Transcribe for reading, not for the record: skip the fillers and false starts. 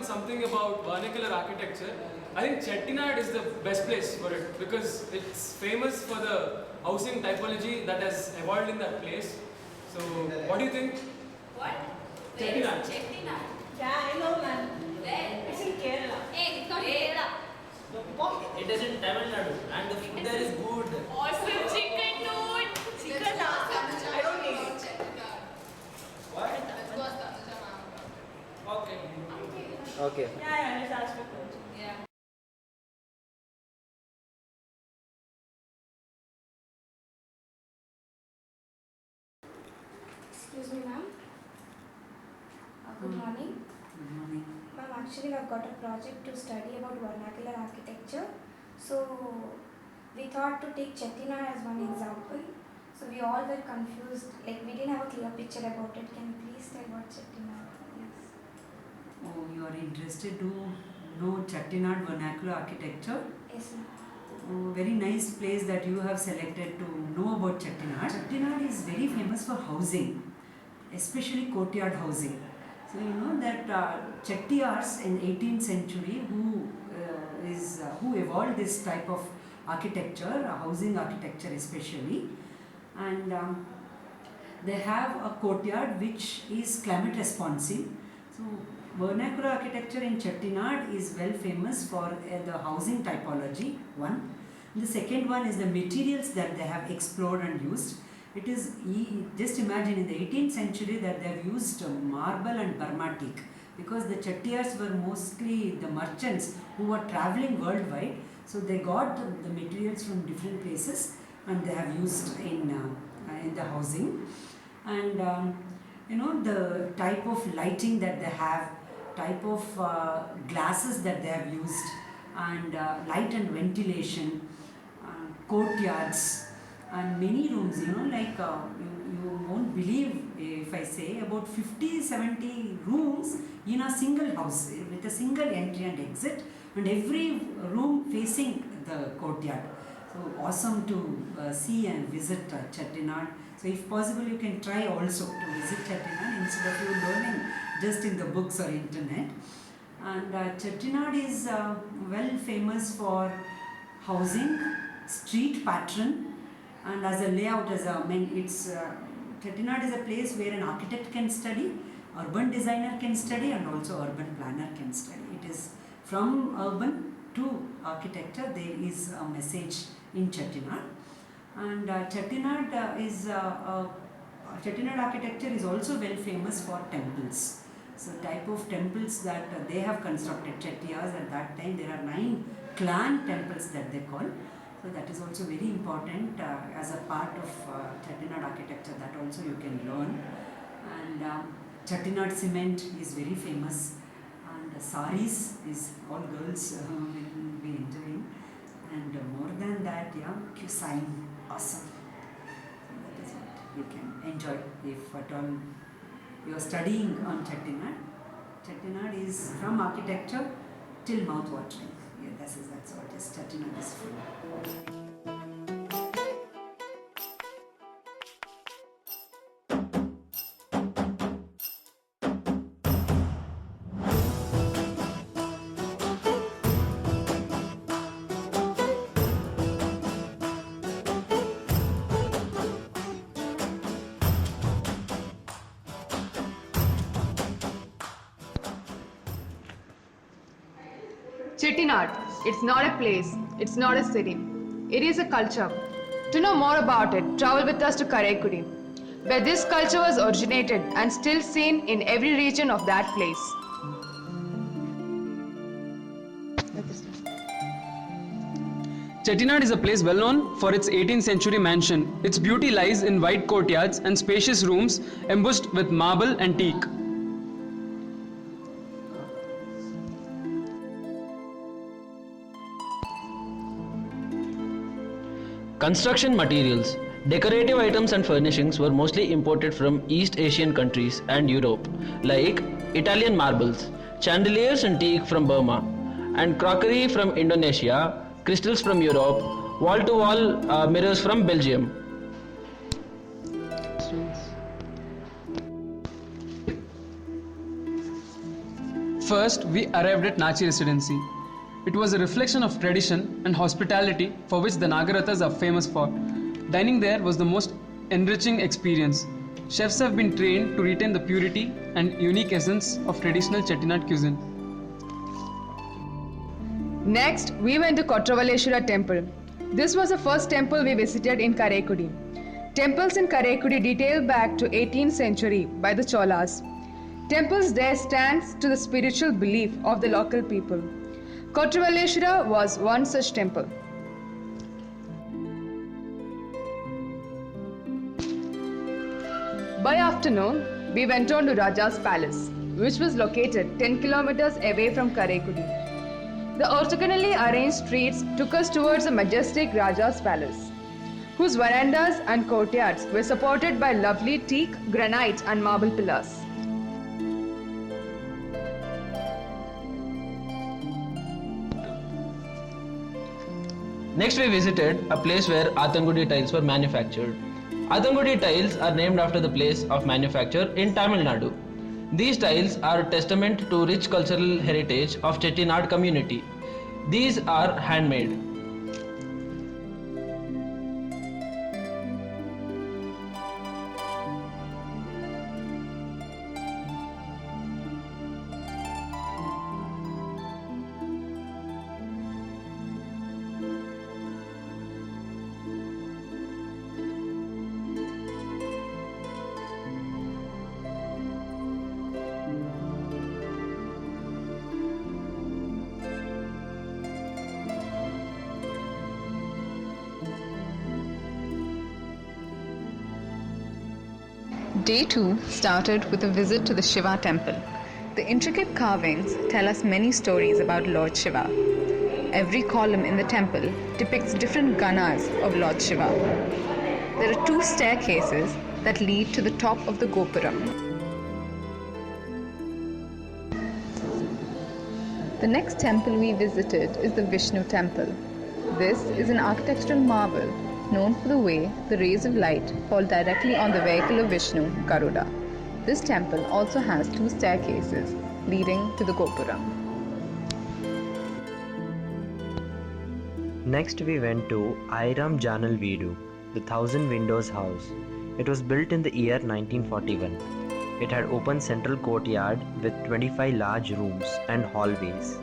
Something about vernacular architecture. I think Chettinad is the best place for it because it's famous for the housing typology that has evolved in that place. So, what do you think? What? Chettinad. Chettinad. Yeah, I know, man. Where? It's in Kerala. Hey, it's not Kerala. It is in Tamil Nadu and the food there is good. Awesome chicken, dude. Chicken. I don't need it. What? Okay. Okay. Yeah, let's ask for question. Yeah. Excuse me, ma'am. Good morning. Good morning. Ma'am, actually I've got a project to study about vernacular architecture. So we thought to take Chettinad as one example. So we all were confused, like we didn't have a clear picture about it. Can you please tell what Chettinad is? Oh, you are interested to know Chettinad vernacular architecture? Yes, ma'am. Oh, very nice place that you have selected to know about Chettinad. Chettinad is very famous for housing, especially courtyard housing. So you know that Chettiars in 18th century who evolved this type of architecture, housing architecture especially, and they have a courtyard which is climate responsive. So vernacular architecture in Chettinad is well famous for the housing typology, one. The second one is the materials that they have explored and used. It is, just imagine in the 18th century that they have used marble and Burma teak, because the Chettiars were mostly the merchants who were travelling worldwide. So they got the materials from different places and they have used in the housing. And you know, the type of lighting that they have, type of glasses that they have used, and light and ventilation, courtyards, and many rooms, you know, like you won't believe if I say about 50-70 rooms in a single house with a single entry and exit, and every room facing the courtyard. So awesome to see and visit Chettinad. So if possible, you can try also to visit Chettinad instead of you learning just in the books or internet. And Chettinad is well famous for housing, street pattern, and as a layout, Chettinad is a place where an architect can study, urban designer can study, and also urban planner can study. It is from urban to architecture. There is a message in Chettinad, and Chettinad architecture is also well famous for temples. So type of temples that they have constructed, Chettiars at that time, there are 9 clan temples that they call. So that is also very important as a part of Chettinad architecture, that also you can learn. And Chettinad cement is very famous, and saris is all girls will be enjoying. And more than that, yeah, cuisine, awesome. So that is what you can enjoy if at all you are studying on Chettinad. Chettinad is from architecture till mouth watering. Yeah, that's what is Chettinad is for. Chettinad, it's not a place, it's not a city. It is a culture. To know more about it, travel with us to Karaikudi, where this culture was originated and still seen in every region of that place. Chettinad is a place well known for its 18th century mansion. Its beauty lies in wide courtyards and spacious rooms embossed with marble and teak. Construction materials. Decorative items and furnishings were mostly imported from East Asian countries and Europe, like Italian marbles, chandeliers and teak from Burma, and crockery from Indonesia, crystals from Europe, wall-to-wall mirrors from Belgium. First, we arrived at Nachi Residency. It was a reflection of tradition and hospitality for which the Nagarathas are famous for. Dining there was the most enriching experience. Chefs have been trained to retain the purity and unique essence of traditional Chettinad cuisine. Next, we went to Kotravaleshwara temple. This was the first temple we visited in Karaikudi. Temples in Karaikudi date back to 18th century by the Cholas. Temples there stands to the spiritual belief of the local people. Kotravaleshwara was one such temple. By afternoon, we went on to Raja's Palace, which was located 10 kilometers away from Karaikudi. The orthogonally arranged streets took us towards the majestic Raja's Palace, whose verandas and courtyards were supported by lovely teak, granite and marble pillars. Next we visited a place where Athangudi tiles were manufactured. Athangudi tiles are named after the place of manufacture in Tamil Nadu. These tiles are a testament to rich cultural heritage of Chettinad community. These are handmade. Day 2 started with a visit to the Shiva temple. The intricate carvings tell us many stories about Lord Shiva. Every column in the temple depicts different ganas of Lord Shiva. There are 2 staircases that lead to the top of the Gopuram. The next temple we visited is the Vishnu temple. This is an architectural marvel known for the way the rays of light fall directly on the vehicle of Vishnu, Garuda. This temple also has 2 staircases leading to the Gopuram. Next we went to Airam Janal Veedu, the 1000 Windows house. It was built in the year 1941. It had open central courtyard with 25 large rooms and hallways.